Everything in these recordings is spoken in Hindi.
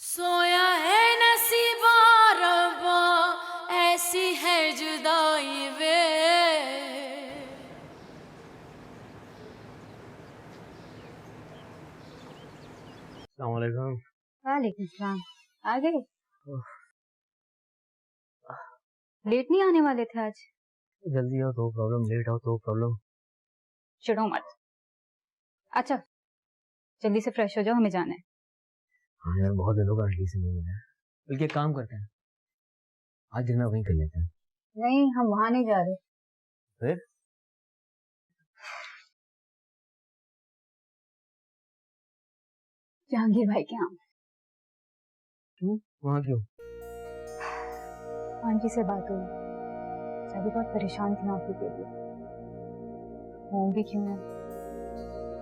सोया है नसीबा रब्बा, ऐसी है जुदाई वे। अस्सलामुअलैकुम। वालेकुम सलाम। आ गए? लेट नहीं आने वाले थे आज? जल्दी आओ तो प्रॉब्लम, लेट आओ तो प्रॉब्लम। चिढ़ो मत। अच्छा जल्दी से फ्रेश हो जाओ, हमें जाना है। हाँ यार, बहुत दिनों का आंटी से नहीं मिला है। बल्कि एक काम करते हैं, आज डिनर वहीं कर लेते हैं। नहीं, हम वहाँ नहीं जा रहे। फिर? जहांगीर भाई के यहाँ। क्यों? वहाँ क्यों? आंटी से बात हुई, सभी बहुत परेशान थी नौकरी के लिए। होम भी क्यों है,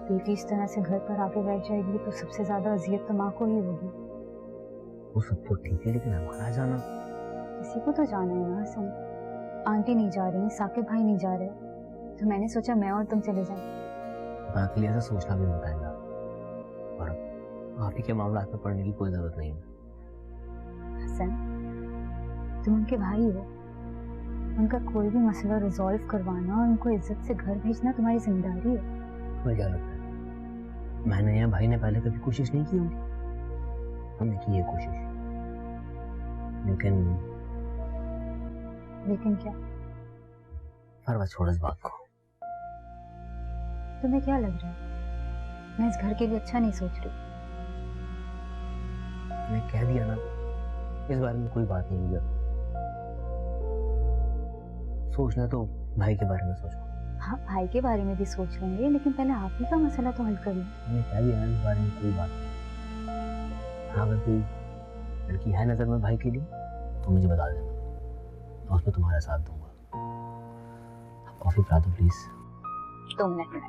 बेटी इस तरह से घर पर आके बैठ जाएगी तो सबसे ज्यादा अजियत तो माँ को ही होगी। वो सब तो ठीक है, लेकिन हमारा जाना। किसी को तो जाना है ना हसन। आंटी नहीं जा रही, साकिब भाई नहीं जा रहे, तो मैंने सोचा मैं और तुम चले जाएं। बाकी ऐसा सोचना भी होता है ना, और आप ही के मामला में पड़ने की कोई जरूरत नहीं है। हसन, तुम उनके भाई हो, उनका कोई भी मसला रिजॉल्व करवाना और उनको इज्जत से घर भेजना तुम्हारी जिम्मेदारी है। तुम्हें क्या लगता है मैंने या भाई ने पहले कभी कोशिश नहीं की होगी? हमने की है कोशिश, लेकिन क्या? फरवा छोड़ इस बात को। तुम्हें क्या लग रहा है मैं इस घर के लिए अच्छा नहीं सोच रही? मैंने कह दिया ना, इस बारे में कोई बात नहीं है। सोचना तो भाई के बारे में सोचो। हाँ, भाई के बारे में भी सोच लेंगे, लेकिन पहले आप ही का मसला तो हल कर लो। मैंने कह दिया ना, इस बारे में कोई बात नहीं। हाँ, अगर कोई लड़की है नजर में भाई के लिए तो मुझे बता देना, तो उसमें तुम्हारा साथ दूंगा। आप कॉफी पिला दो प्लीज। 2 मिनट में।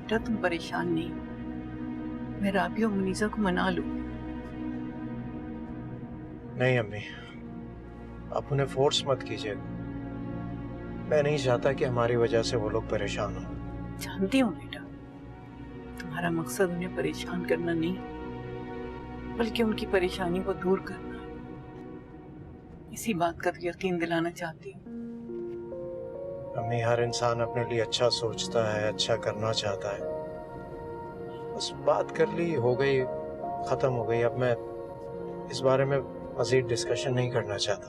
बेटा तुम परेशान नहीं, मैं राबी और मुनीसा को मना लूं। नहीं अम्मी, आप उन्हें फोर्स मत कीजिए। मैं नहीं चाहता कि हमारी वजह से वो लोग परेशान हो। जानती हूँ बेटा, तुम्हारा मकसद उन्हें परेशान करना नहीं, बल्कि उनकी परेशानी को दूर करना। इसी बात का तो यकीन दिलाना चाहती हूँ। अम्मी, हर इंसान अपने लिए अच्छा सोचता है, अच्छा करना चाहता है। बस बात कर ली, हो गई, खत्म हो गई। अब मैं इस बारे में मजीद डिस्कशन नहीं करना चाहता।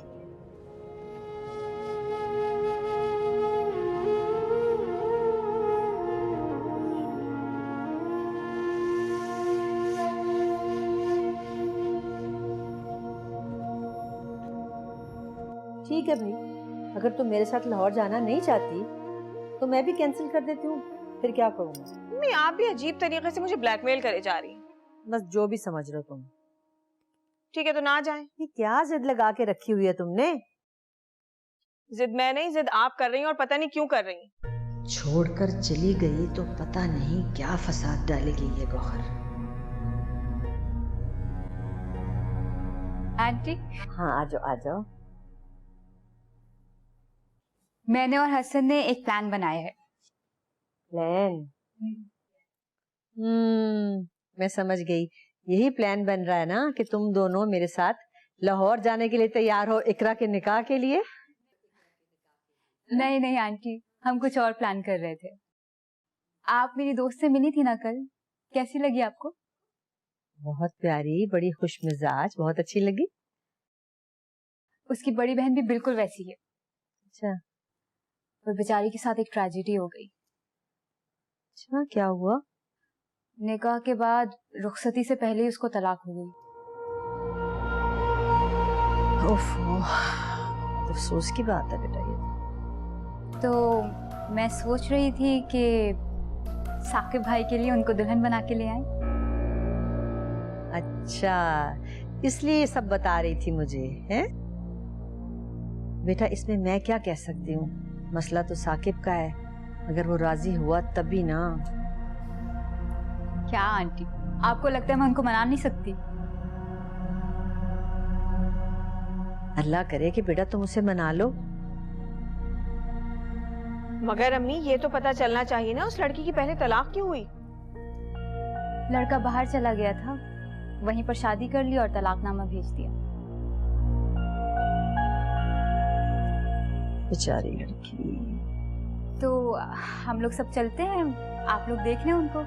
ठीक है भाई, अगर तुम मेरे साथ लाहौर जाना नहीं चाहती तो मैं भी कैंसिल कर देती हूँ। फिर क्या करूँगा? मम्मी आप भी अजीब तरीके से मुझे ब्लैकमेल करे जा रही हैं। बस जो भी समझ रहे हो तुम। ठीक है तो ना जाएं। ये क्या जिद लगा के रखी हुई है तुमने? जिद मैं नहीं, जिद आप कर रही हैं और पता नहीं क्यों कर रही हैं। छोड़कर चली गई तो पता नहीं क्या फसाद डालेगी ये गौहर। आंटी, हाँ आ जाओ आ जाओ। मैंने और हसन ने एक प्लान बनाया है। प्लान? मैं समझ गई। यही प्लान बन रहा है ना कि तुम दोनों मेरे साथ लाहौर जाने के लिए तैयार हो, इकरा के निकाह के लिए? नहीं नहीं आंटी, हम कुछ और प्लान कर रहे थे। आप मेरी दोस्त से मिली थी ना कल, कैसी लगी आपको? बहुत प्यारी, बड़ी खुश मिजाज, बहुत अच्छी लगी। उसकी बड़ी बहन भी बिल्कुल वैसी है। अच्छा, पर बेचारी के साथ एक ट्रेजेडी हो गई। अच्छा क्या हुआ? निकाह के बाद रुखसती से पहले ही उसको तलाक हो गई। ओफो, अफसोस की बात है बेटा ये। तो मैं सोच रही थी कि साकिब भाई के लिए उनको दुल्हन बना के ले आए। अच्छा, इसलिए ये सब बता रही थी मुझे, हैं? बेटा इसमें मैं क्या कह सकती हूँ, मसला तो साकिब का है। अगर वो राजी हुआ तभी ना। क्या आंटी, आपको लगता है मैं उनको मना नहीं सकती? अल्लाह करे कि बेटा तुम उसे मना लो। मगर अम्मी, ये तो पता चलना चाहिए ना उस लड़की की पहले तलाक क्यों हुई? लड़का बाहर चला गया था, वहीं पर शादी कर ली और तलाकनामा भेज दिया। बेचारी लड़की। तो हम लोग सब चलते हैं, आप लोग देख लें उनको।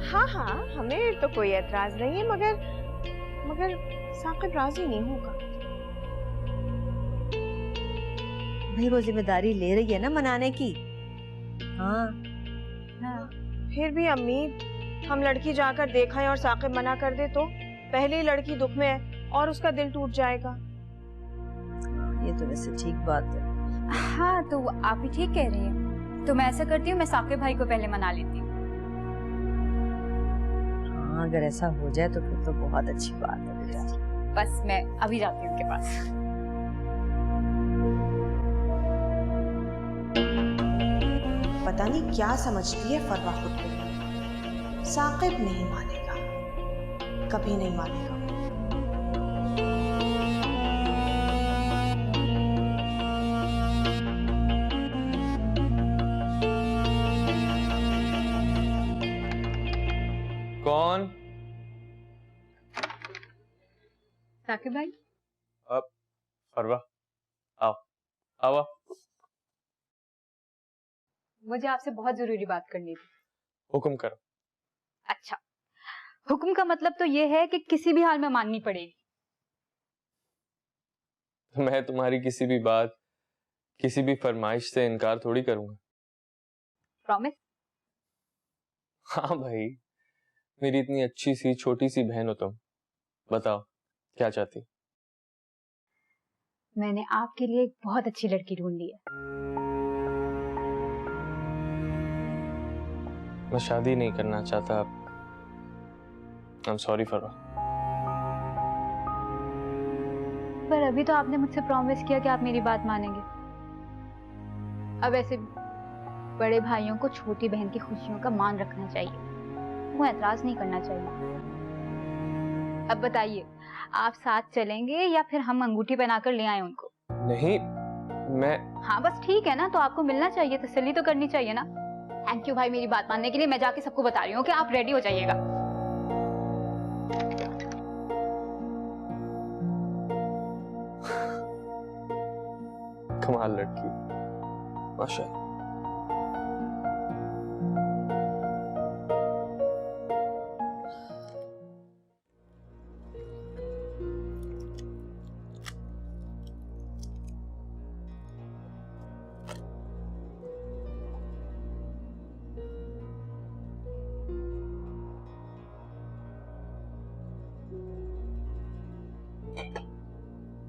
हाँ हाँ, हमें तो कोई एतराज नहीं है, मगर साकिब राजी नहीं होगा। भाई वो जिम्मेदारी ले रही है ना मनाने की। हाँ फिर भी अम्मी, हम लड़की जाकर देखाएं और साकिब मना कर दे तो पहले ही लड़की दुख में है और उसका दिल टूट जाएगा। ये तो वैसे ठीक बात है। हाँ तो आप ही ठीक कह रही हैं। तो मैं ऐसा करती हूँ, मैं साकिब भाई को पहले मना लेती हूँ। हाँ अगर ऐसा हो जाए तो फिर तो बहुत अच्छी बात है बेटा। बस मैं अभी जाती हूँ उनके पास। पता नहीं क्या समझती है फरवा खुद को। साकिब नहीं मानेगा, कभी नहीं मानेगा। कौन? साकिब भाई। अब फरवा, आओ आओ आओ। मुझे आपसे बहुत जरूरी बात करनी थी। हुक्म करो। अच्छा, हुक्म का मतलब तो ये है कि किसी भी हाल में माननी पड़ेगी। मैं तुम्हारी किसी भी बात, किसी भी फरमाइश से इनकार थोड़ी करूंगा। प्रॉमिस? हाँ भाई, मेरी इतनी अच्छी सी छोटी सी बहन हो तुम। बताओ क्या चाहती? मैंने आपके लिए एक बहुत अच्छी लड़की ढूंढ ली है। मैं शादी नहीं करना चाहता। I'm sorry फरवा। पर अभी तो आपने मुझसे प्रॉमिस किया कि आप मेरी बात मानेंगे। अब ऐसे बड़े भाइयों को छोटी बहन की खुशियों का मान रखना चाहिए, वो एतराज नहीं करना चाहिए। अब बताइए, आप साथ चलेंगे या फिर हम अंगूठी पहनाकर ले आए उनको? नहीं, मैं। हाँ बस ठीक है ना, तो आपको मिलना चाहिए, तसल्ली तो करनी चाहिए ना। थैंक यू भाई मेरी बात मानने के लिए। मैं जाके सबको बता रही हूँ कि आप रेडी हो जाइएगा। कमाल लड़की, माशाअल्लाह।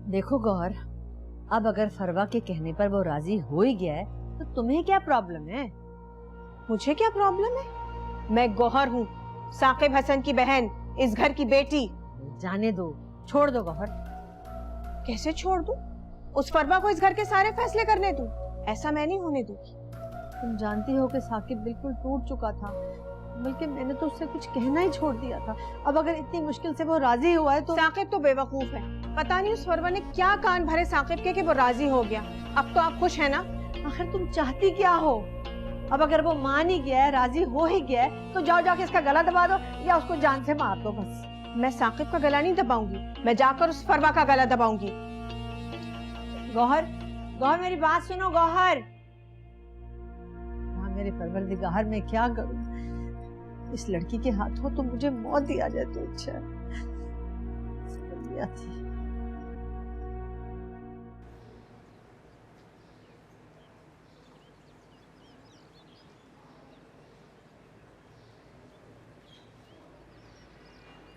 देखो गौहर, अब अगर फरवा के कहने पर वो राजी हो ही गया है तो तुम्हें क्या प्रॉब्लम है? मुझे क्या प्रॉब्लम है? मैं गौहर हूँ, साकिब हसन की बहन, इस घर की बेटी। जाने दो, छोड़ दो गौहर। कैसे छोड़ दूं? उस फरवा को इस घर के सारे फैसले करने दूं? ऐसा मैं नहीं होने दूंगी। तुम जानती हो कि साकिब बिल्कुल टूट चुका था, बल्कि मैंने तो उससे कुछ कहना ही छोड़ दिया था। अब अगर इतनी मुश्किल से वो राजी हुआ है तो। साकिब तो बेवकूफ है, पता नहीं उस फरवा ने क्या कान भरे साकिब के कि वो राजी हो गया। अब तो आप खुश है ना? आखिर तुम चाहती क्या हो? अब अगर वो मान ही गया है, राजी हो ही गया है, तो जाओ जाके इसका गला दबा दो या उसको जान से मार दो बस। मैं साकिब का गला नहीं दबाऊंगी, मैं जाकर उस फरवा का गला दबाऊंगी। गौहर, गौहर मेरी बात सुनो गौहर। हाँ मेरे परवरदिगार, मैं क्या करूं? इस लड़की के हाथों तो मुझे मौत ही आ जाए तो अच्छा है।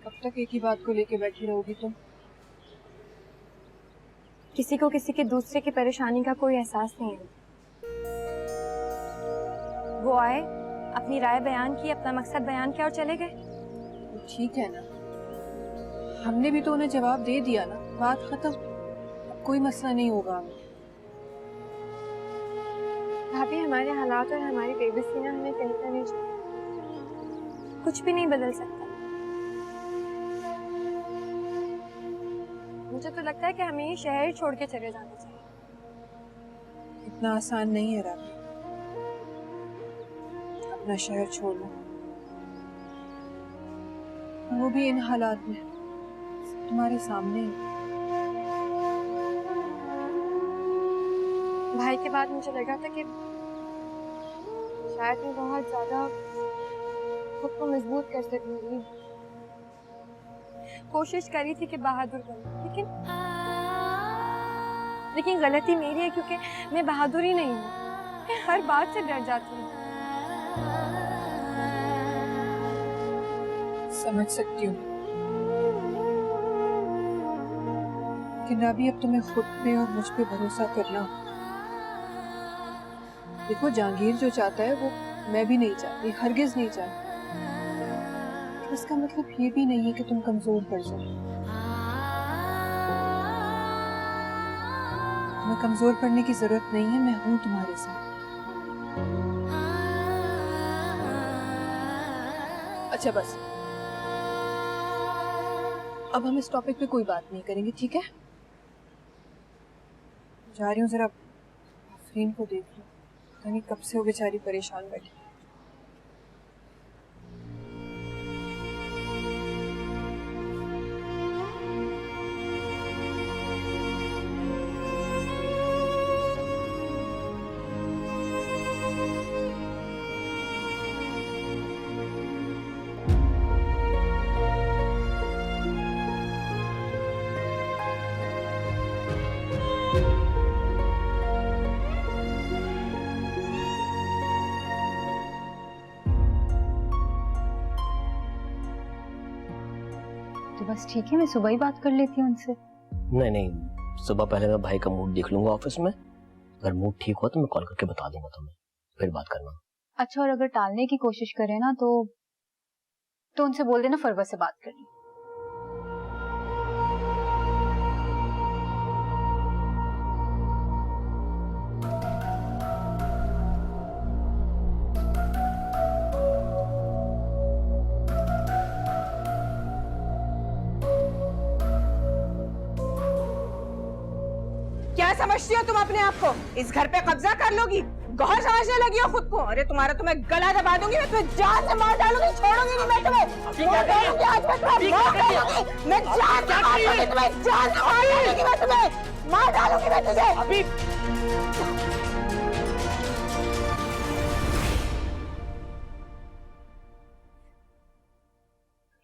कब तक एक ही बात को लेके बैठी रहोगी तुम? किसी को किसी के दूसरे की परेशानी का कोई एहसास नहीं है। वो आए, अपनी राय बयान की, अपना मकसद बयान किया और चले गए। ठीक है ना, हमने भी तो उन्हें जवाब दे दिया ना, बात खत्म। अब कोई मसला नहीं होगा। भाभी, हमारे हालात और हमारी बेबसी ना हमें कहीं का नहीं छोड़ा। कुछ भी नहीं बदल सकता। मुझे तो लगता है कि हमें ये शहर छोड़ के चले जाना चाहिए। इतना आसान नहीं है राबी अपना शहर छोड़ना, वो भी इन हालात में तुम्हारे सामने है। भाई के बाद मुझे लगा था कि शायद मैं बहुत ज्यादा खुद को मजबूत कर सकूंगी। कोशिश करी थी कि बहादुर बनूं, लेकिन गलती मेरी है क्योंकि मैं बहादुर ही नहीं हूँ। मैं हर बात से डर जाती हूँ। समझ सकती हूँ, लेकिन राबी अब तुम्हें खुद पे और मुझ पे भरोसा करना होगा। देखो, जहांगीर जो चाहता है वो मैं भी नहीं चाहती, हरगिज नहीं चाहती। इसका मतलब ये भी नहीं है कि तुम कमजोर पड़ जाओ। तुम्हें कमजोर पड़ने की जरूरत नहीं है, मैं हूं तुम्हारे साथ। अच्छा बस, अब हम इस टॉपिक पे कोई बात नहीं करेंगे, ठीक है? जा रही हूँ, जरा आफरीन को देख लो, पता नहीं कब से वो बेचारी परेशान बैठी। तो बस ठीक है, मैं सुबह ही बात कर लेती हूँ उनसे। नहीं नहीं, सुबह पहले मैं भाई का मूड देख लूंगा ऑफिस में। अगर मूड ठीक हो तो मैं कॉल करके बता दूंगा तुम्हें, फिर बात करना। अच्छा, और अगर टालने की कोशिश करे ना तो उनसे बोल देना फरवा से बात करनी। क्या समझती हो तुम अपने आप को? इस घर पे कब्जा कर लोगी, गौहर समझने लगी हो खुद को? अरे तुम्हारा तो मैं गला दबा दूंगी, मैं तुम्हें जान से मार डालूंगी, छोड़ूंगी नहीं मैं तुम्हें। मार डालूंगी आज, मैं तुम्हें मार डालूंगी, मैं जान से मार डालूंगी तुम्हें, जान से मार डालूंगी मैं तुम्हें, मार डालूंगी मैं तुझे अभी।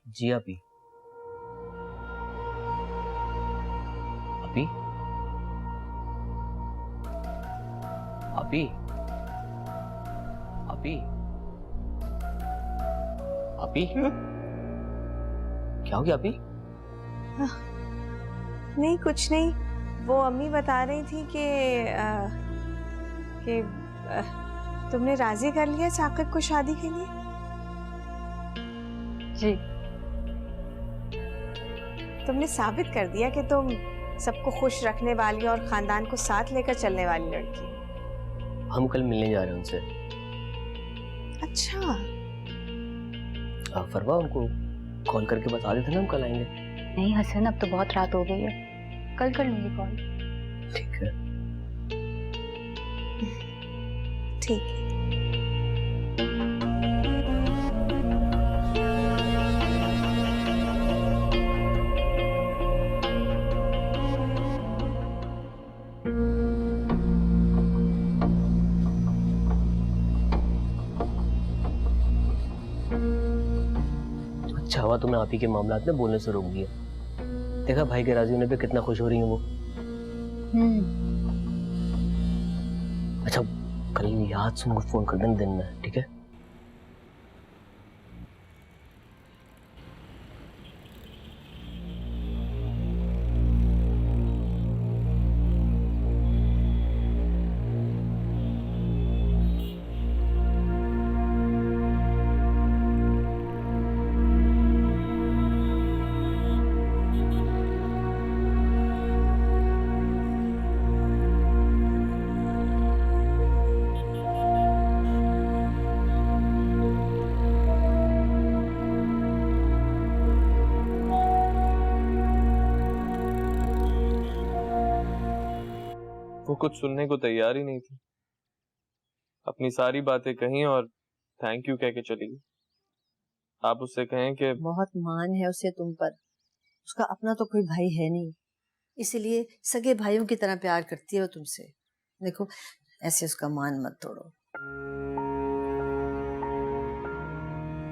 जी अभी अभी अभी अभी अभी क्या हो गया अभी? नहीं कुछ नहीं, वो अम्मी बता रही थी कि तुमने राजी कर लिया साकिब को शादी के लिए। जी, तुमने साबित कर दिया कि तुम सबको खुश रखने वाली और खानदान को साथ लेकर चलने वाली लड़की। हम कल मिलने जा रहे हैं उनसे। अच्छा, फरवा उनको कॉल करके बता देते ना हम कल आएंगे। नहीं हसन, अब तो बहुत रात हो गई है, कल कर लूंगी कॉल। ठीक है, ठीक है। अच्छा हुआ तुम्हें आप ही के मामलात में बोलने से रोक दिया। देखा भाई के राजी होने पे कितना खुश हो रही है वो। अच्छा, कल याद से उनको फोन कर देना दिन में, ठीक है? वो कुछ सुनने को तैयार ही नहीं थी। अपनी सारी बातें कहीं और थैंक यू कह के चली गई। आप उससे कहें कि बहुत मान है उसे तुम पर, उसका अपना तो कोई भाई है नहीं, इसलिए सगे भाइयों की तरह प्यार करती है वो तुमसे। देखो ऐसे उसका मान मत तोड़ो।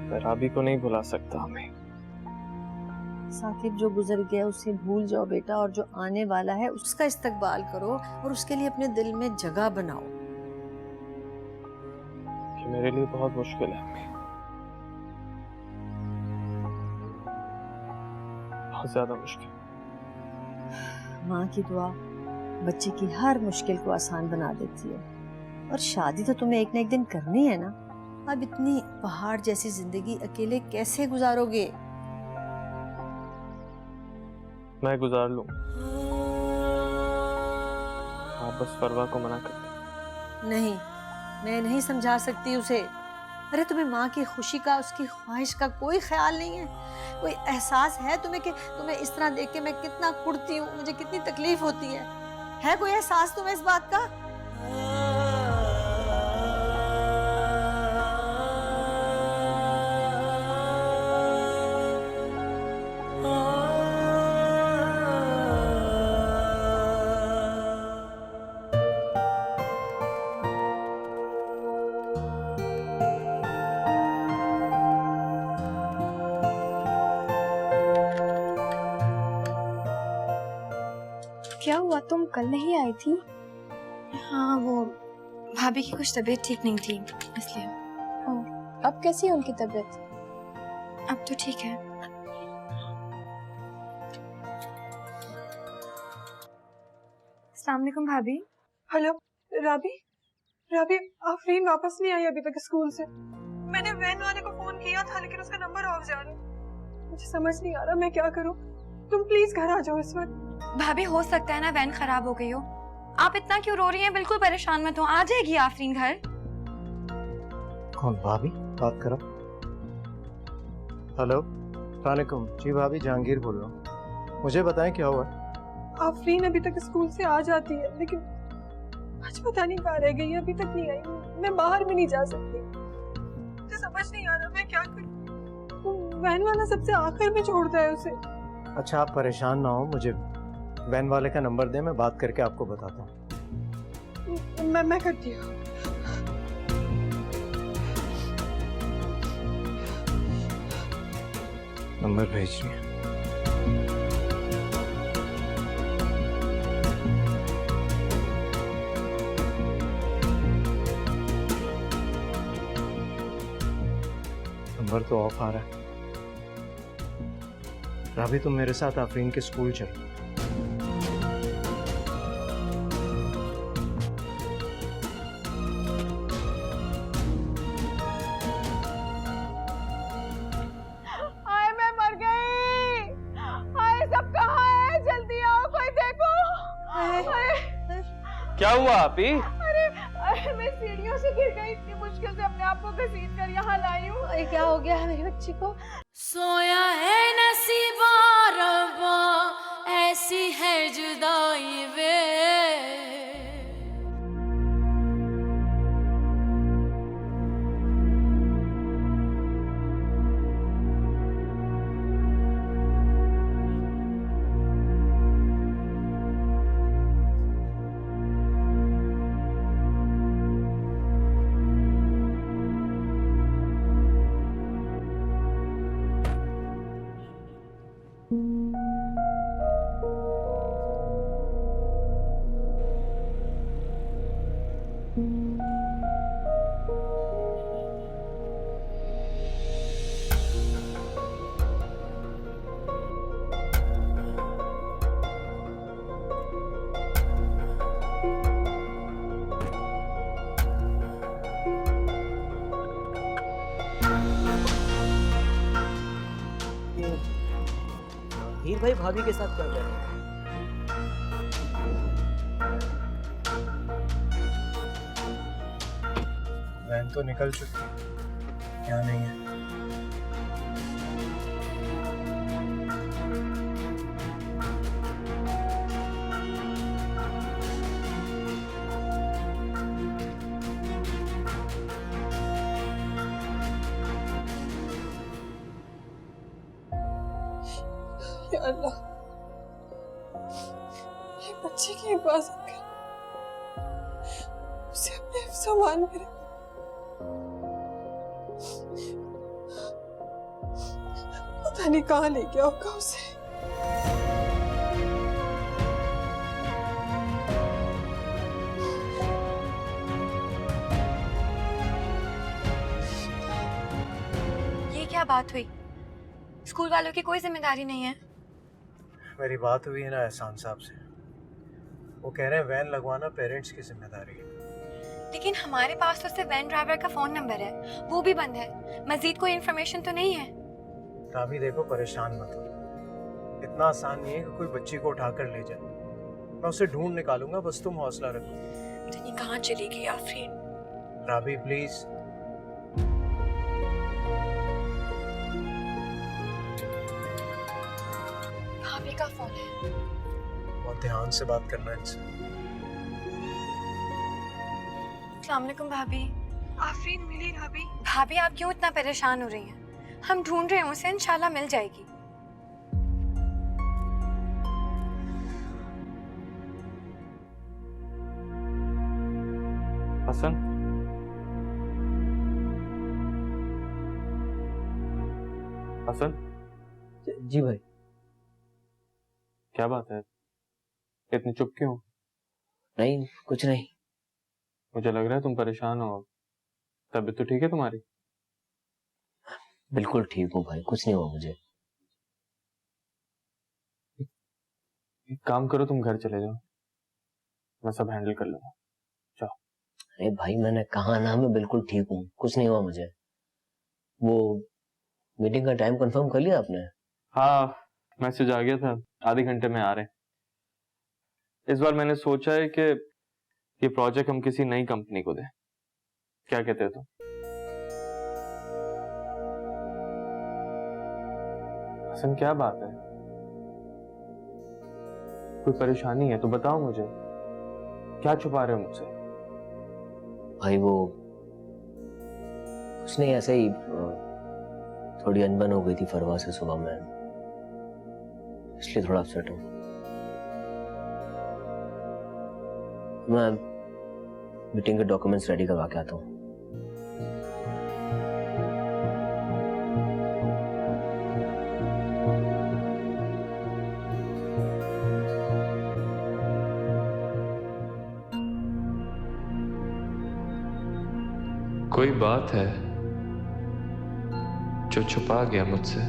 मैं राबी को नहीं भुला सकता। हमें साकिब जो गुजर गया उसे भूल जाओ बेटा, और जो आने वाला है उसका इस्तकबाल करो और उसके लिए अपने दिल में जगह बनाओ। कि मेरे लिए बहुत मुश्किल है अम्मी, बहुत ज्यादा मुश्किल। माँ की दुआ बच्चे की हर मुश्किल को आसान बना देती है, और शादी तो तुम्हें एक न एक दिन करनी है ना। अब इतनी पहाड़ जैसी जिंदगी अकेले कैसे गुजारोगे? मैं गुजार लूंगा, आप बस फरवा को मना कर दो। नहीं, मैं नहीं समझा सकती उसे। अरे तुम्हें माँ की खुशी का, उसकी ख्वाहिश का कोई ख्याल नहीं है, कोई एहसास है तुम्हें कि तुम्हें इस तरह देख के मैं कितना कुड़ती हूँ, मुझे कितनी तकलीफ होती है कोई एहसास तुम्हें इस बात का? क्या हुआ, तुम कल नहीं आई थी? हाँ, वो भाभी की कुछ तबीयत ठीक नहीं थी इसलिए। अब कैसी है उनकी तबीयत? अब तो ठीक है। अस्सलाम वालेकुम भाभी। हेलो राबी, राबी आफरीन वापस नहीं आई अभी तक स्कूल से। मैंने वैन वाले को फोन किया था लेकिन उसका नंबर ऑफ जा रहा है। मुझे समझ नहीं आ रहा मैं क्या करूं। तुम प्लीज घर आ जाओ इस वक्त। भाभी हो सकता है ना वैन खराब हो गई हो। आप इतना क्यों रो रही हैं? बिल्कुल परेशान मत हो, आ जाएगी आफरीन घर। कौन भाभी? बात करो। हेलो, वालेकुम। जी भाभी, जहांगीर बोल रहा हूँ। मुझे बताएं क्या हुआ? आफरीन अभी तक स्कूल से आ जाती है लेकिन आज पता नहीं कहाँ रह गई है, अभी तक नहीं आई। मैं बाहर भी नहीं जा सकती, मुझे समझ नहीं आ रहा मैं क्या करूँ। वैन वाला सबसे आखिर में छोड़ता है उसे। अच्छा आप परेशान ना हो, मुझे वैन वाले का नंबर दे, मैं बात करके आपको बताता हूँ। मैं करती हूँ। नंबर भेज रही है। नंबर तो ऑफ आ रहा है। राबी तुम मेरे साथ आफरीन के स्कूल चलो। हाय मैं मर गई। हाय सब कहाँ है? जल्दी आओ, कोई देखो। क्या हुआ आपी? अरे मैं सीढ़ियों से गिर गई, इतनी मुश्किल से अपने आप को घसीट कर यहाँ लाई हूँ। क्या हो गया है मेरी बच्ची को? सोया है नसीबा रब्बा, ऐसी है जुदाई वे। हीर भाई भाभी के साथ क्या कर रहे हैं? वैन तो निकल चुकी है, क्या नहीं है? या अल्लाह, ये बच्चे की हिफाजत कर, उसे अपने हिफ्ज़-ओ-मान में रख। पता नहीं कहाँ ले गया होगा उसे। ये क्या बात हुई? स्कूल वालों की कोई जिम्मेदारी नहीं है? मेरी बात हुई है ना एहसान साहब से, वो कह रहे हैं वैन लगवाना पेरेंट्स की जिम्मेदारी है। लेकिन हमारे पास तो सिर्फ वैन ड्राइवर का फोन नंबर है, वो भी बंद है। मजीद कोई इन्फॉर्मेशन तो नहीं है? राबी देखो, परेशान मत हो, इतना आसान नहीं है कि कोई बच्ची को उठाकर ले जाए। मैं उसे ढूंढ निकालूंगा, बस तुम हौसला रखो। पता नहीं कहाँ चली गई आफरीन। राबी प्लीज। भाभी का फोन है। बहुत ध्यान से बात करना इनसे। अस्सलाम वालेकुम भाभी। आफरीन मिली भाभी? भाभी आप क्यों इतना परेशान हो रही हैं? हम ढूंढ रहे हैं उसे, इंशाल्लाह मिल जाएगी। हसन, हसन, जी भाई। क्या बात है, इतने चुप क्यों? नहीं, कुछ नहीं। मुझे लग रहा है तुम परेशान हो। तबीयत तो ठीक है तुम्हारी? बिल्कुल ठीक हूँ भाई, कुछ नहीं हुआ मुझे। एक काम करो, तुम घर चले जाओ, मैं सब हैंडल कर लूंगा। जाओ। अरे भाई मैंने कहा ना, मैं बिल्कुल ठीक हूँ, कुछ नहीं हुआ मुझे। वो मीटिंग का टाइम कंफर्म कर लिया आपने? हाँ, मैसेज आ गया था, आधे घंटे में आ रहे हैं। इस बार मैंने सोचा है कि ये प्रोजेक्ट हम किसी नई कंपनी को दें। क्या कहते हो तुम? हसन, क्या बात है? कोई परेशानी है तो बताओ मुझे, क्या छुपा रहे हो मुझसे? भाई वो कुछ नहीं, ऐसे ही थोड़ी अनबन हो गई थी फरवा से सुबह में, इसलिए थोड़ा अपसेट हूँ। मैं मीटिंग के डॉक्यूमेंट्स रेडी करवा के आता हूँ। कोई बात है जो छुपा गया मुझसे?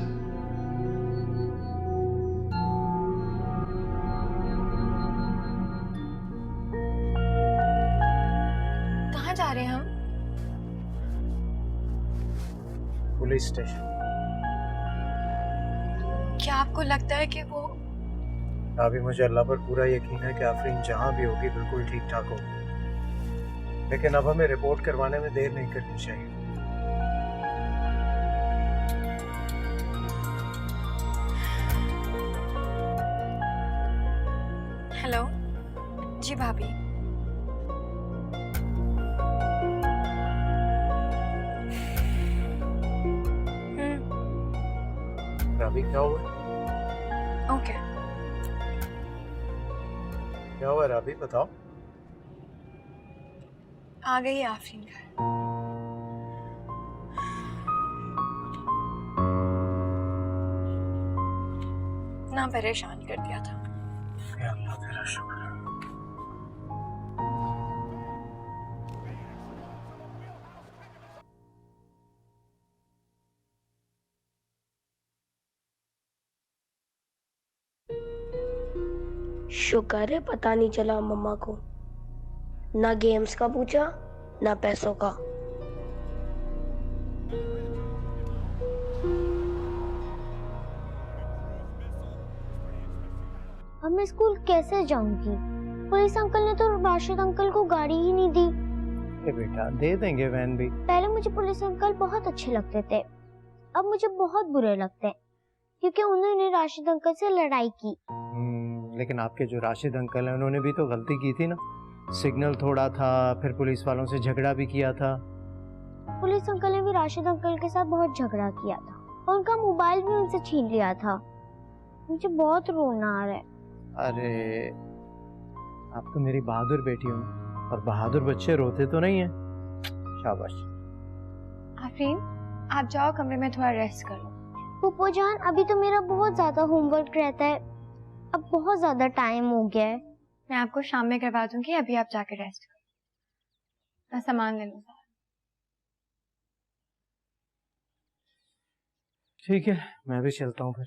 कहाँ जा रहे हैं हम? Police station. क्या आपको लगता है कि वो? अभी मुझे अल्लाह पर पूरा यकीन है कि आफरीन जहाँ भी होगी बिल्कुल ठीक ठाक होगी, लेकिन अब हमें रिपोर्ट करवाने में देर नहीं करनी चाहिए। हेलो जी भाभी। राबी क्या हुआ? ओके। क्या हुआ राबी, बताओ। आ गई आफरीन घर। ना परेशान कर दिया था। या अल्लाह तेरा शुक्र है। शुक्र है पता नहीं चला मम्मा को, ना गेम्स का पूछा ना पैसों का। अब मैं स्कूल कैसे जाऊंगी? पुलिस अंकल ने तो राशिद अंकल को गाड़ी ही नहीं दी। बेटा दे देंगे वैन भी। पहले मुझे पुलिस अंकल बहुत अच्छे लगते थे, अब मुझे बहुत बुरे लगते हैं क्योंकि उन्होंने राशिद अंकल से लड़ाई की। लेकिन आपके जो राशिद अंकल हैं उन्होंने भी तो गलती की थी ना, सिग्नल तोड़ा था, फिर पुलिस वालों से झगड़ा भी किया था। पुलिस अंकल ने भी राशिद अंकल के साथ बहुत झगड़ा किया था और उनका मोबाइल भी उनसे छीन लिया था। मुझे बहुत रोना आ रहा है। अरे आप तो मेरी बहादुर बेटी हो ना, और बहादुर बच्चे रोते तो नहीं है। शाबाश। आफरीन, आप जाओ कमरे में थोड़ा रेस्ट कर लो। पुप्पो जान, अभी तो मेरा बहुत ज्यादा होमवर्क रहता है, अब बहुत ज्यादा टाइम हो गया है। मैं आपको शाम में करवा दूंगी, अभी आप जाके रेस्ट करो। मैं सामान ले लूँ। ठीक है, मैं भी चलता हूँ फिर।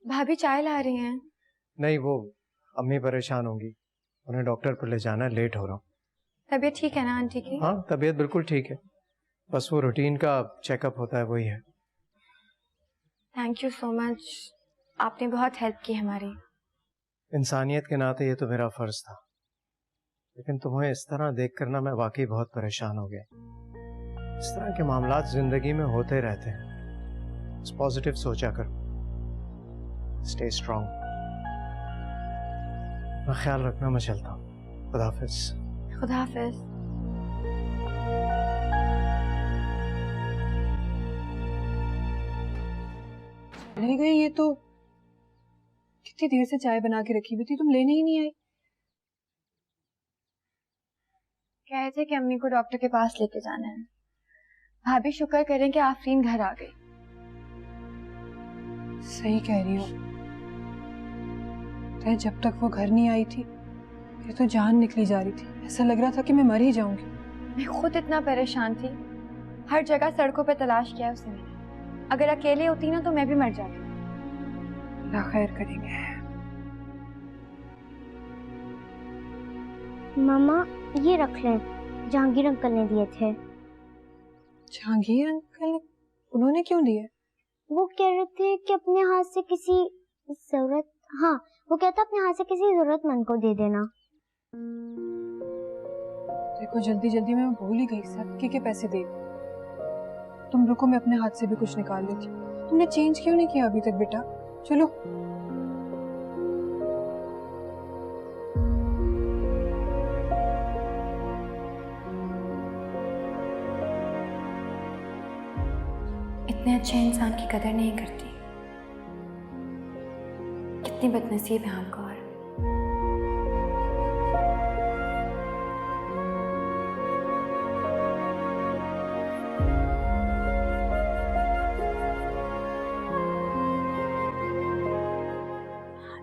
भाभी चाय ला रही हैं। नहीं, वो अम्मी परेशान होंगी, उन्हें डॉक्टर पर ले जाना है, लेट हो रहा हूँ। तबीयत ठीक है ना आंटी की? हाँ, तबीयत बिल्कुल ठीक है, बस वो रूटीन का चेकअप होता है, वही है। थैंक यू सो मच, आपने बहुत हेल्प की हमारी। इंसानियत के नाते ये तो मेरा फर्ज था, लेकिन तुम्हें इस तरह देख कर ना मैं वाकई बहुत परेशान हो गया। इस तरह के मामलात जिंदगी में होते रहते हैं, बस पॉजिटिव सोचा करो। Stay strong. अपना ख्याल रखना, मैं चलता हूँ। खुदा हाफिज। खुदा हाफिज। ले गई ये तो। कितनी देर से चाय बना के रखी हुई थी, तुम लेने ही नहीं आई। कह रहे थे कि अम्मी को डॉक्टर के पास लेके जाना है। भाभी शुक्र करें कि आफरीन घर आ गई। सही कह रही हो। जब तक वो घर नहीं आई थी ये तो जान निकली जा रही थी, ऐसा लग रहा था कि मैं मर ही जाऊंगी। मैं खुद इतना परेशान थी, हर जगह सड़कों पे तलाश किया उसे मैंने। अगर अकेले होती ना तो मैं भी मर जाती। अल्लाह खैर करेंगे। मामा ये रख लें, जहांगीर अंकल ने दिए थे। जहांगीर अंकल? उन्होंने क्यों दिए? वो कह रहे थे कि अपने हाथ से किसी जरूरत, हाँ वो कहता अपने हाथ से किसी जरूरतमंद को दे देना। देखो जल्दी जल्दी में भूल ही गई, सबके के पैसे दे। तुम रुको, मैं अपने हाथ से भी कुछ निकाल लेती हूँ। तुमने चेंज क्यों नहीं किया अभी तक बेटा? चलो। इतने अच्छे इंसान की कदर नहीं करती। कितनी बदनसीब है हम गौर।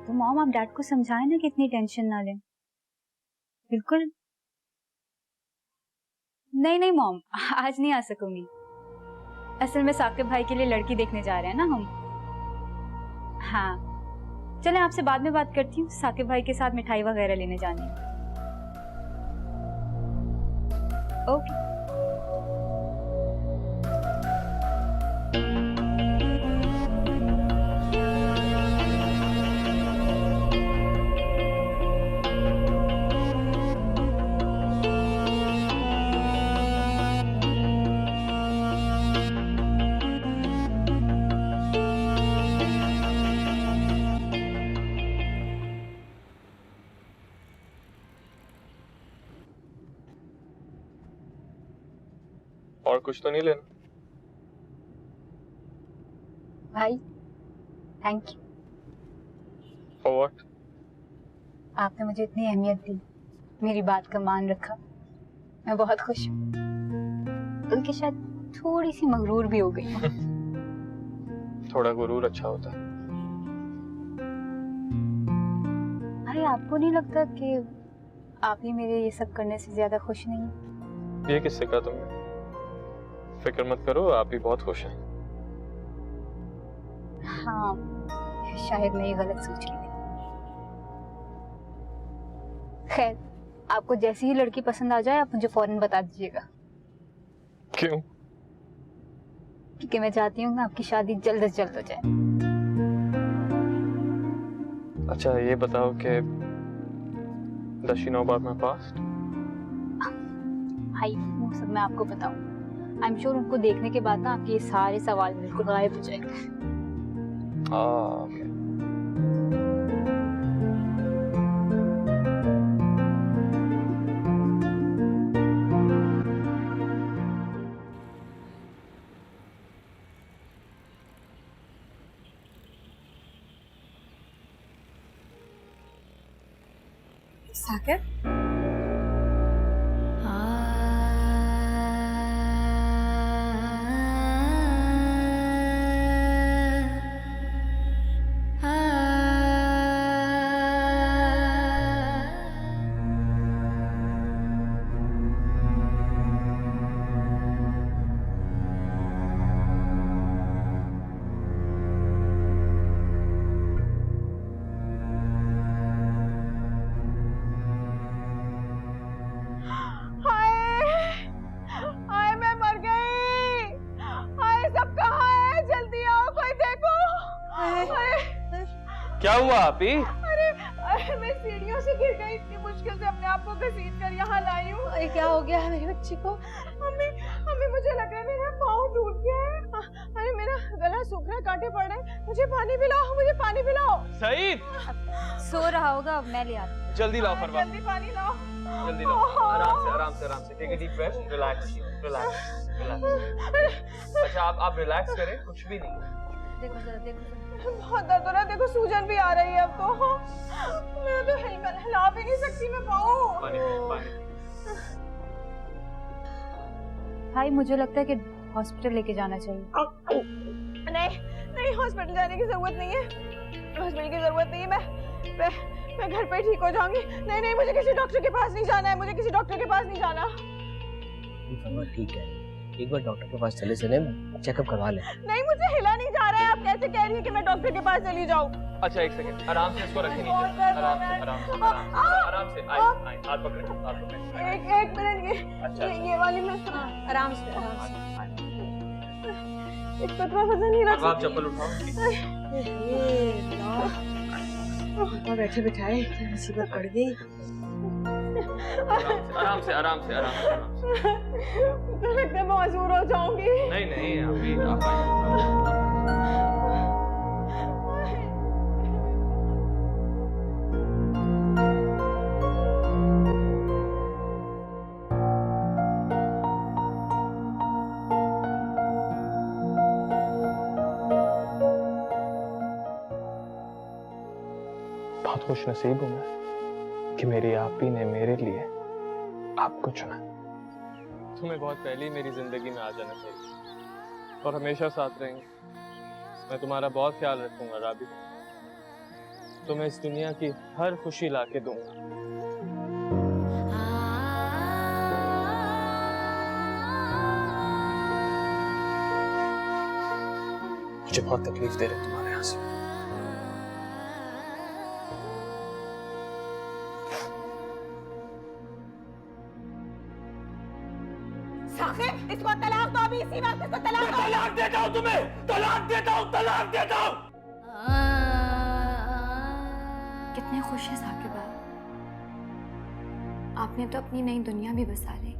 तो मॉम आप डैड को समझाएं ना कि इतनी टेंशन ना लें। बिल्कुल नहीं नहीं मॉम, आज नहीं आ सकूंगी। असल में साकिब भाई के लिए लड़की देखने जा रहे हैं ना हम। हाँ चलें, आपसे बाद में बात करती हूँ। साकिब भाई के साथ मिठाई वगैरह लेने जानी है। ओके। और कुछ तो नहीं लेना? भाई थैंक यू। For what? आपने मुझे इतनी अहमियत दी, मेरी बात का मान रखा, मैं बहुत खुश हूँ। बल्कि शायद थोड़ी सी मगरूर भी हो गई हूँ। थोड़ा गुरूर अच्छा होता है। भाई आपको नहीं लगता कि आप ही मेरे ये सब करने से ज्यादा खुश नहीं? ये किससे कहा तुमने? फिक्र मत करो, आप भी बहुत खुश हैं। हाँ शायद मैं ये गलत सोच रही थी। खैर आपको जैसी ही लड़की पसंद आ जाए आप मुझे फौरन बता दीजिएगा। क्यों? क्योंकि मैं चाहती हूँ ना आपकी शादी जल्द से जल्द हो जाए। अच्छा ये बताओ कि does she know about my past? भाई वो सब मैं आपको बताऊँ। आई एम श्योर उनको देखने के बाद ना आपके ये सारे सवाल बिल्कुल गायब हो जाएंगे। Okay. साकिब क्या हुआ आपी? अरे मैं सीढ़ियों से गिर गई, इतनी मुश्किल से अपने आप को घसीट कर यहाँ लाई हूँ। अरे क्या हो गया है मेरी बच्ची को? मम्मी मम्मी मुझे लग रहा है मेरा पाँव टूट गया है। अरे मेरा गला सूख रहा है, कांटे पड़ रहे हैं। मुझे पानी पिलाओ, मुझे पानी पिलाओ। सईद सो रहा होगा, मैं ले आती हूँ। जल्दी लाओ फरवा, जल्दी पानी लाओ। जल्दी लाओ। आराम से take a deep breath, relax relax. अच्छा आप रिलैक्स करें, कुछ भी नहीं। देखो जरा, देखो बहुत दर्द हो रहा है, देखो सूजन भी आ रही है अब तो। मैं तो हिला भी नहीं सकती मैं पाऊँ। भाई मुझे लगता है कि हॉस्पिटल लेके जाना चाहिए। नहीं नहीं, हॉस्पिटल जाने की जरूरत नहीं है, हॉस्पिटल की जरूरत नहीं है। मैं घर पे ठीक हो जाऊंगी। नहीं नहीं, मुझे किसी डॉक्टर के पास नहीं जाना है, मुझे किसी डॉक्टर के पास नहीं जाना। ठीक है, एक बार डॉक्टर के पास चले चेकअप करवा ले। नहीं, मुझे हिला नहीं जा रहा है। आप कैसे कह रही हैं कि मैं डॉक्टर के पास चली जाऊं? अच्छा एक सेकंड, आराम से इसको रखें नीचे। आराम से आए, हाथ पकड़े। एक मिनट, अच्छा, ये वाली मैं आराम से इस पर थोड़ा वजन नहीं रख। आप चप्पल उठाओ। बैठे बिठाए मुसीबत पड़ गई। आराम से तो लगता है माजूर हो जाऊंगी। नहीं अभी आप आइए। बहुत खुश नसीब हूं मैं कि मेरी आपी ने मेरे लिए आपको चुना। तुम्हें बहुत पहले ही मेरी जिंदगी में आ जाना चाहिए और हमेशा साथ रहेंगे। मैं तुम्हारा बहुत ख्याल रखूंगा राबी, तुम्हें इस दुनिया की हर खुशी लाके दूंगा। मुझे बहुत तकलीफ दे रहे तुम्हारे यहाँ से। साकिब, इसको तलाक दो अभी, इसी वक्त इसको तलाक दो। तलाक देता हूँ तुम्हें, तलाक देता हूँ। कितने खुश है साकिब आपने तो अपनी नई दुनिया भी बसा ली।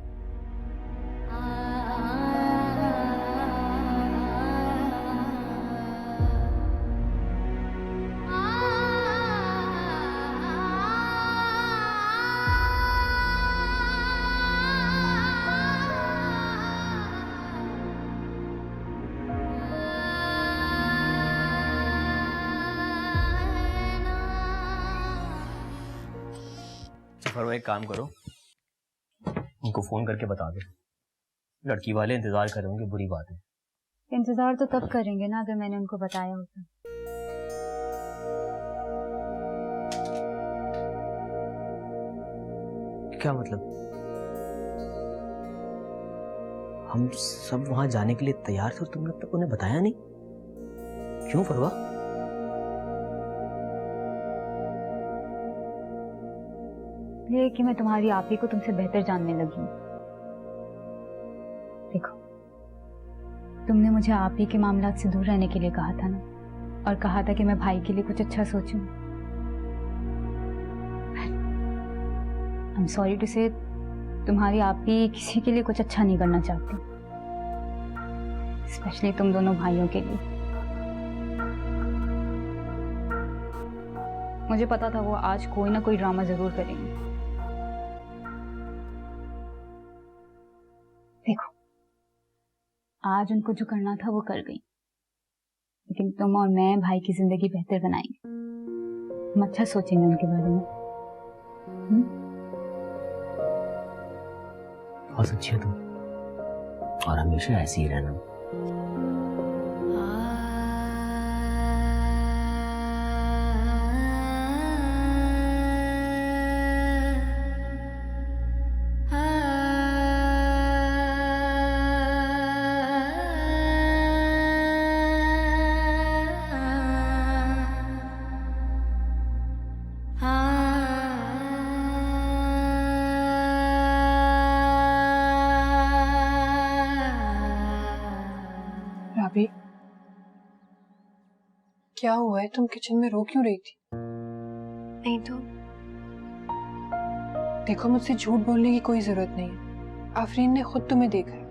फरवा, एक काम करो, उनको फोन करके बता दो, लड़की वाले इंतजार कर रहे होंगे। बुरी बात है। इंतजार तो तब करेंगे ना अगर मैंने उनको बताया होता। क्या मतलब? हम सब वहां जाने के लिए तैयार थे और तुमने अब तक उन्हें बताया नहीं? क्यों फरवा? ये कि मैं तुम्हारी आपी को तुमसे बेहतर जानने लगी हूँ। देखो, तुमने मुझे आपी के मामलात से दूर रहने के लिए कहा था ना, और कहा था कि मैं भाई के लिए कुछ अच्छा सोचूं। आई एम सॉरी टू से, तुम्हारी आपी किसी के लिए कुछ अच्छा नहीं करना चाहती, स्पेशली तुम दोनों भाइयों के लिए। मुझे पता था वो आज कोई ना कोई ड्रामा जरूर करेंगे। देखो, आज उनको जो करना था वो कर गई, लेकिन तुम और मैं भाई की जिंदगी बेहतर बनाएंगे। हम अच्छा सोचेंगे उनके बारे में। बहुत अच्छी हो तुम, और हमेशा ऐसी ही रहना। राबी, क्या हुआ है? तुम किचन में रो क्यों रही थी? नहीं तो देखो, मुझसे झूठ बोलने की कोई जरूरत नहीं है। आफरीन ने खुद तुम्हें देखा है।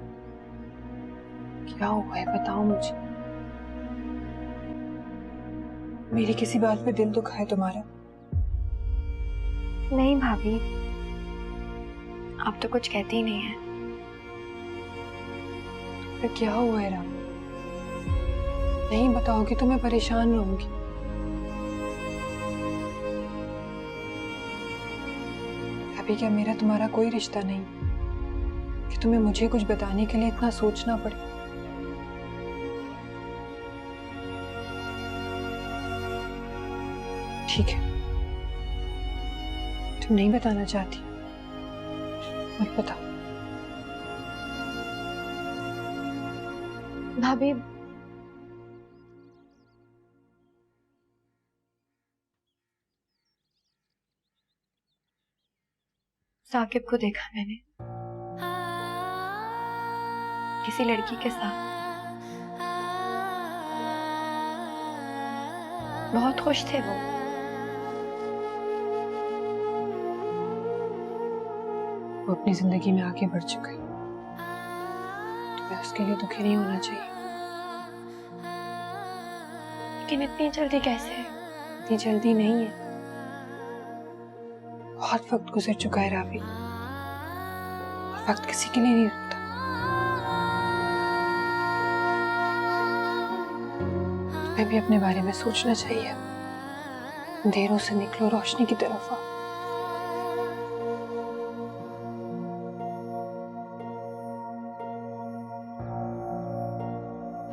क्या हुआ है बताओ मुझे। मेरी किसी बात पे दिल दुखा है तुम्हारा? नहीं भाभी, आप तो कुछ कहती ही नहीं है। फिर क्या हुआ है राम? नहीं बताओगी तो मैं परेशान रहूंगी। अभी क्या मेरा तुम्हारा कोई रिश्ता नहीं कि तुम्हें मुझे कुछ बताने के लिए इतना सोचना पड़े? ठीक है, तुम नहीं बताना चाहती, मत बताओ। भाभी, साकिब को देखा मैंने किसी लड़की के साथ। बहुत खुश थे वो। अपनी जिंदगी में आगे बढ़ चुका है, तुम्हें उसके लिए दुखी नहीं होना चाहिए। लेकिन इतनी जल्दी कैसे? इतनी जल्दी नहीं है, बहुत वक्त गुजर चुका है राबी, और वक्त किसी के लिए नहीं रुकता। तुम्हें भी अपने बारे में सोचना चाहिए। अंधेरों से निकलो, रोशनी की तरफ आओ।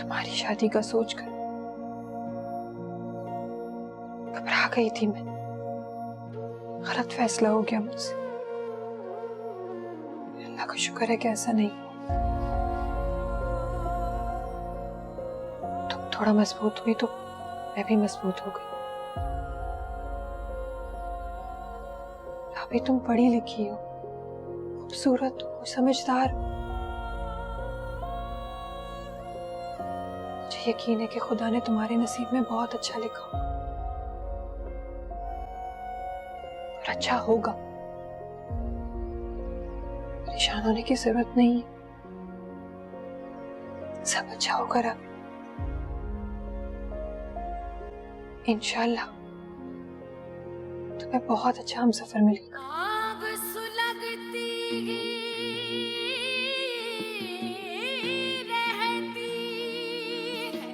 तुम्हारी शादी का सोचकर घबरा गई थी मैं। गलत फैसला हो गया मुझसे। अल्लाह का शुक्र है कि ऐसा नहीं। तुम थोड़ा मजबूत हुई तो मैं भी मजबूत हो गई। अभी तुम पढ़ी लिखी हो, खूबसूरत हो, समझदार हो। मुझे यकीन है कि खुदा ने तुम्हारे नसीब में बहुत अच्छा लिखा हो, और अच्छा होगा। परेशान होने की जरूरत नहीं है, सब अच्छा होगा रब। इंशाल्लाह तुम्हें बहुत अच्छा हमसफर मिलेगा। आग सुलगती रहती है,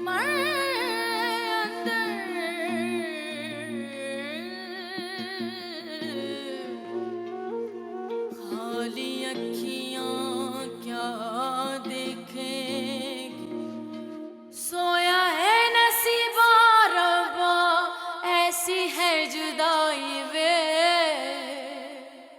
मर अंदर खाली अखियां